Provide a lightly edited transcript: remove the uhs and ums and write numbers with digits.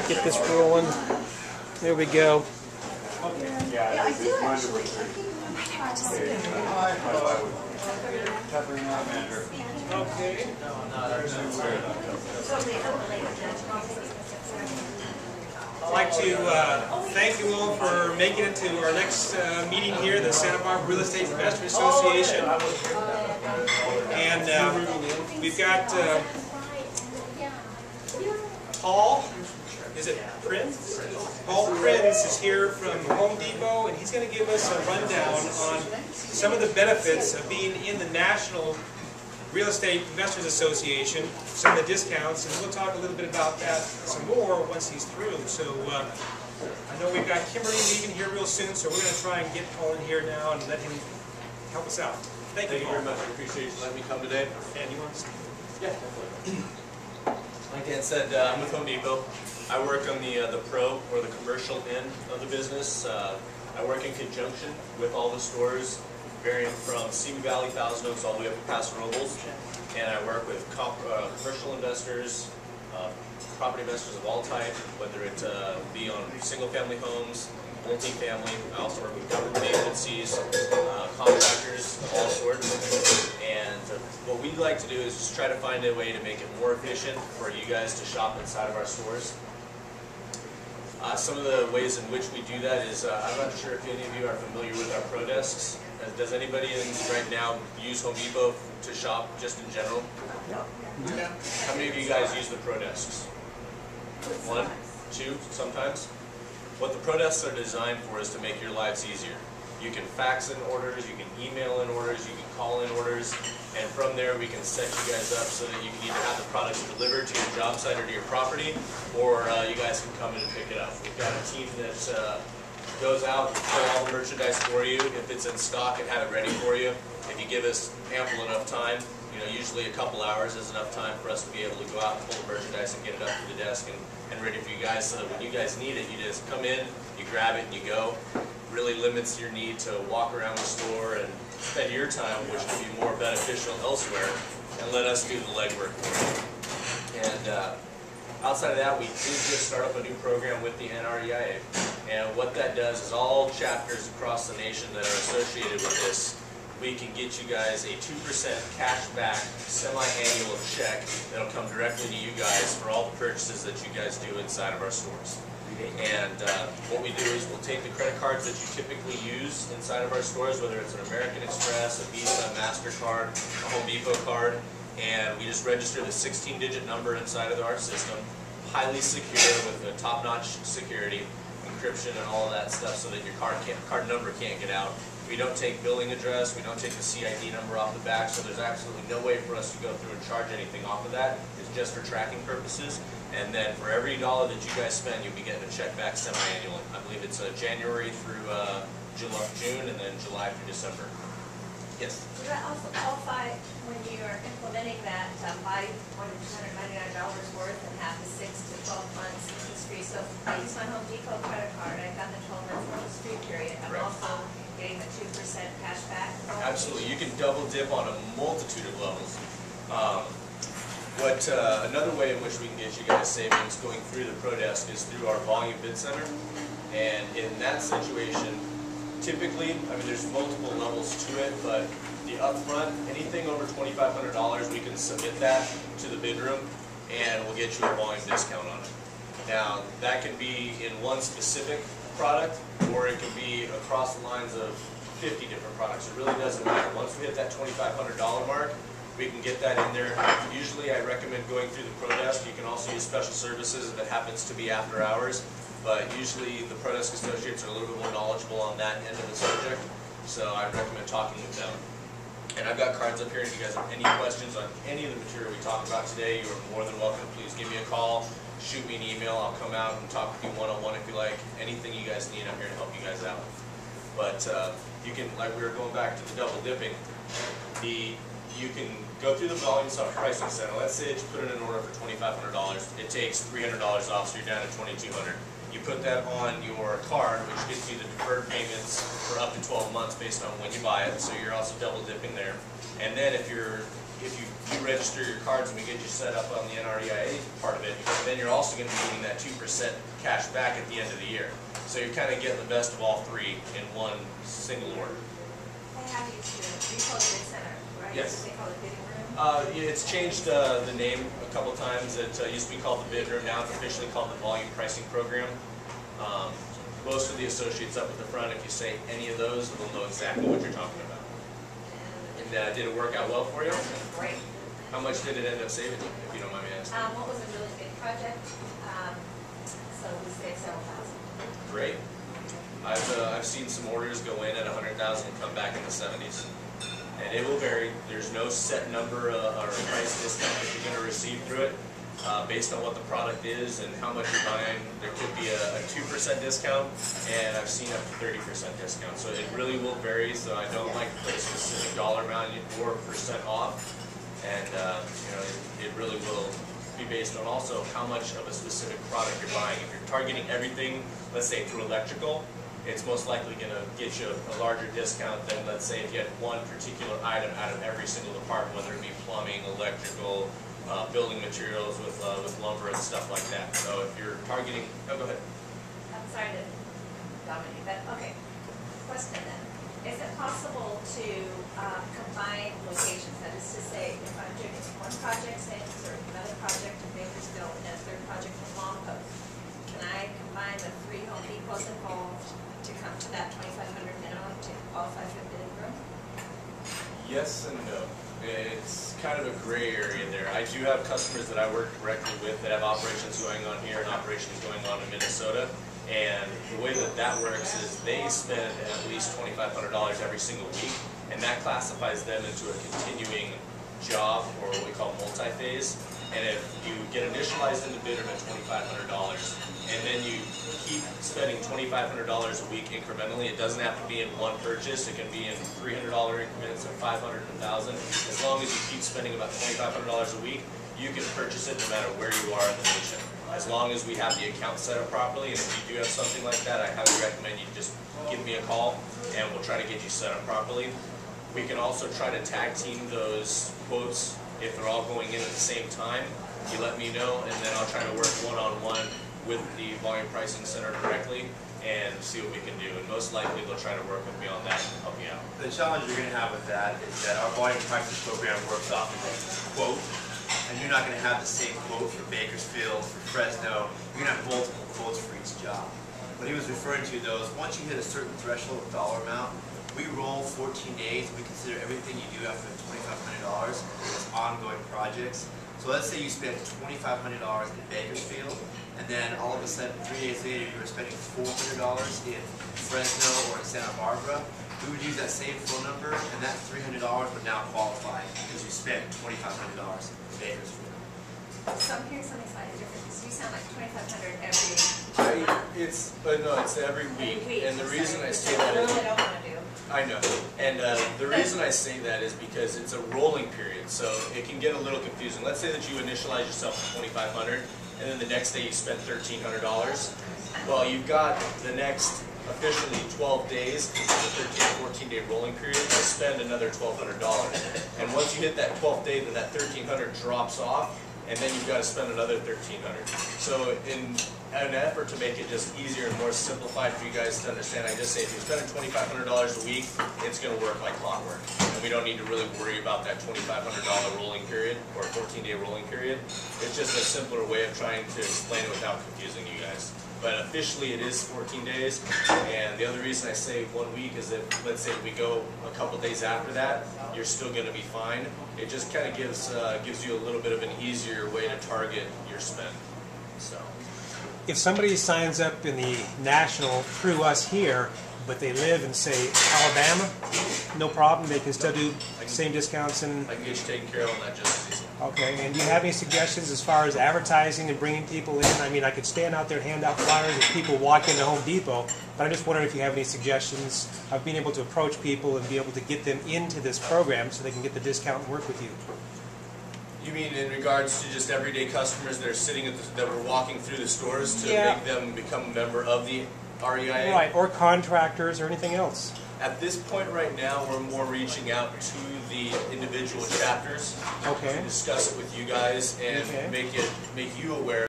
get this rolling. There we go. Yeah, I do actually. Okay. I'd like to thank you all for making it to our next meeting here, the Santa Barbara Real Estate Investor Association. And we've got Paul, is it Prins? Paul Prins is here from Home Depot, and he's going to give us a rundown on some of the benefits of being in the National Real Estate Investors Association, some of the discounts, and we'll talk a little bit about that some more once he's through. So I know we've got Kimberly leaving here real soon, so we're going to try and get Paul in here now and let him help us out. Thank you very much. I appreciate you letting me come today. And you want to speak? Yeah, definitely. Like Dan said, I'm with Home Depot. I work on the pro or the commercial end of the business. I work in conjunction with all the stores, varying from Simi Valley, Thousand Oaks, all the way up to Paso Robles. And I work with commercial investors, property investors of all type, whether it be on single-family homes, multi-family. I also work with government agencies, contractors of all sorts. And what we'd like to do is just try to find a way to make it more efficient for you guys to shop inside of our stores. Some of the ways in which we do that is, I'm not sure if any of you are familiar with our pro desks. Does anybody right now use Home Depot to shop just in general? No. How many of you guys use the pro desks? One, two, sometimes? What the pro desks are designed for is to make your lives easier. You can fax in orders, you can email in orders, you can call in orders, and from there we can set you guys up so that you can either have the products delivered to your job site or to your property, or you guys can come in and pick it up. We've got a team that goes out and pull all the merchandise for you if it's in stock and have it ready for you. If you give us ample enough time, usually a couple hours is enough time for us to be able to go out and pull the merchandise and get it up to the desk and ready for you guys, so that when you guys need it, you just come in, you grab it, and you go. Really limits your need to walk around the store and spend your time, which could be more beneficial elsewhere, and let us do the legwork for you. And outside of that, we did just start up a new program with the REIA. And what that does is all chapters across the nation that are associated with this, we can get you guys a 2% cash back semi-annual check that'll come directly to you guys for all the purchases that you guys do inside of our stores. And what we do is we'll take the credit cards that you typically use inside of our stores, whether it's an American Express, a Visa, a MasterCard, a Home Depot card, and we just register the 16-digit number inside of our system, highly secure with a top-notch security, encryption and all of that stuff, so that your card number can't get out. We don't take billing address, we don't take the CID number off the back, so there's absolutely no way for us to go through and charge anything off of that. It's just for tracking purposes. And then for every dollar that you guys spend, you'll be getting a check back semi-annually. I believe it's January through June, and then July through December. Yes? Does that also qualify when you are implementing that buy more than $299 worth and have the 6 to 12 months interest free? So I use my Home Depot credit card, I've got the 12 months interest free period. I'm also getting the 2% cash back. Absolutely. You can double dip on a multitude of levels. Another way in which we can get you guys savings going through the Pro Desk is through our Volume Bid Center. And in that situation, typically, there's multiple levels to it, but the upfront, anything over $2,500, we can submit that to the bid room, and we'll get you a volume discount on it. Now, that can be in one specific product, or it can be across the lines of 50 different products. It really doesn't matter. Once we hit that $2,500 mark, we can get that in there. Usually I recommend going through the Pro Desk. You can also use special services if it happens to be after hours, but usually the Pro Desk associates are a little bit more knowledgeable on that end of the subject, so I recommend talking with them. And I've got cards up here. If you guys have any questions on any of the material we talked about today, you are more than welcome. Please give me a call, shoot me an email. I'll come out and talk with you one-on-one if you like. Anything you guys need, I'm here to help you guys out. But you can, like we were going back to the double dipping, you can go through the volume pricing center. Let's say that you put in an order for $2,500. It takes $300 off, so you're down to $2,200. You put that on your card, which gives you the deferred payments for up to 12 months based on when you buy it, so you're also double dipping there. And then if you're if you register your cards and we get you set up on the NREIA part of it, then you're also going to be getting that 2% cash back at the end of the year. So you're kind of getting the best of all three in one single order. I have used it. You call it Bid Center, right? Yes. They call it bidding room? It's changed the name a couple times. It used to be called the Bid Room. Now it's officially called the Volume Pricing Program. Most of the associates up at the front, if you say any of those, will know exactly what you're talking about. And did it work out well for you? Great. How much did it end up saving you, if you don't mind me asking? What was a really big project? So we saved several thousand. Great. I've seen some orders go in at 100,000 and come back in the 70s. And it will vary. There's no set number or price discount that you're going to receive through it. Based on what the product is and how much you're buying, there could be a 2% discount, and I've seen up to 30% discount. So it really will vary, so I don't like to put a specific dollar amount or percent off. And it really will be based on also how much of a specific product you're buying. If you're targeting everything, let's say through electrical, it's most likely going to get you a larger discount than, let's say, if you had one particular item out of every single department, whether it be plumbing, electrical, building materials with lumber and stuff like that. So if you're targeting, go ahead. I'm sorry to dominate, but okay. Question then. Is it possible to combine locations? That is to say, if I'm doing one project, say, or another project in Bakersfield and a third project in Longpost, can I combine the 3 Home Depots involved to come to that $2,500 minimum to qualify for the bidding room? Yes and no. It's kind of a gray area there. I do have customers that I work directly with that have operations going on here and operations going on in Minnesota. And the way that that works is they spend at least $2,500 every single week, and that classifies them into a continuing job, or what we call multi-phase. And if you get initialized in the bid at $2,500, and then you keep spending $2,500 a week incrementally, it doesn't have to be in one purchase. It can be in $300 increments of $500 and $1,000. As long as you keep spending about $2,500 a week, you can purchase it no matter where you are in the nation. As long as we have the account set up properly, and if you do have something like that, I highly recommend you just give me a call, and we'll try to get you set up properly. We can also try to tag team those quotes if they're all going in at the same time. You let me know, and then I'll try to work one-on-one with the Volume Pricing Center directly and see what we can do. And most likely they'll try to work with me on that and help me out. The challenge you're going to have with that is that our volume pricing program works off of a quote, and you're not going to have the same quote for Bakersfield, for Fresno. You're going to have multiple quotes for each job. What he was referring to, though, is once you hit a certain threshold of dollar amount, we roll 14 days. We consider everything you do after $2,500 as ongoing projects. So let's say you spend $2,500 in Bakersfield, and then all of a sudden, 3 days later, you were spending $400 in Fresno or in Santa Barbara. We would use that same phone number, and that $300 would now qualify because you spent $2,500 in Bakersfield. So I'm hearing something slightly different, because you sound like $2,500 every No, it's every week. And the reason I say that I is, really don't want to do. I know. And the reason I say that is because it's a rolling period, so it can get a little confusing. Let's say that you initialize yourself at $2,500, and then the next day you spend $1,300. Well, you've got the next officially 12 days, the 13 or 14-day rolling period, to spend another $1,200. And once you hit that 12th day, then that $1,300 drops off, and then you've got to spend another $1,300. So in an effort to make it just easier and more simplified for you guys to understand, I just say if you're spending $2,500 a week, it's going to work like clockwork. And we don't need to really worry about that $2,500 rolling period or 14-day rolling period. It's just a simpler way of trying to explain it without confusing you guys. But officially it is 14 days, and the other reason I say 1 week is that, let's say we go a couple days after that, you're still going to be fine. It just kind of gives you a little bit of an easier way to target your spend. So, If somebody signs up in the national through us here, but they live in, say, Alabama, no problem. They can still do same discounts and. I can get you taken care of on that just as easy. Okay. And do you have any suggestions as far as advertising and bringing people in? I mean, I could stand out there and hand out flyers as people walk into Home Depot, but I'm just wondering if you have any suggestions of being able to approach people and be able to get them into this program so they can get the discount and work with you. You mean in regards to just everyday customers that are sitting at that we're walking through the stores to Yeah. make them become a member of the REIA? Right, or contractors or anything else. At this point right now, we're more reaching out to the individual chapters Okay. to discuss it with you guys and Okay. make you aware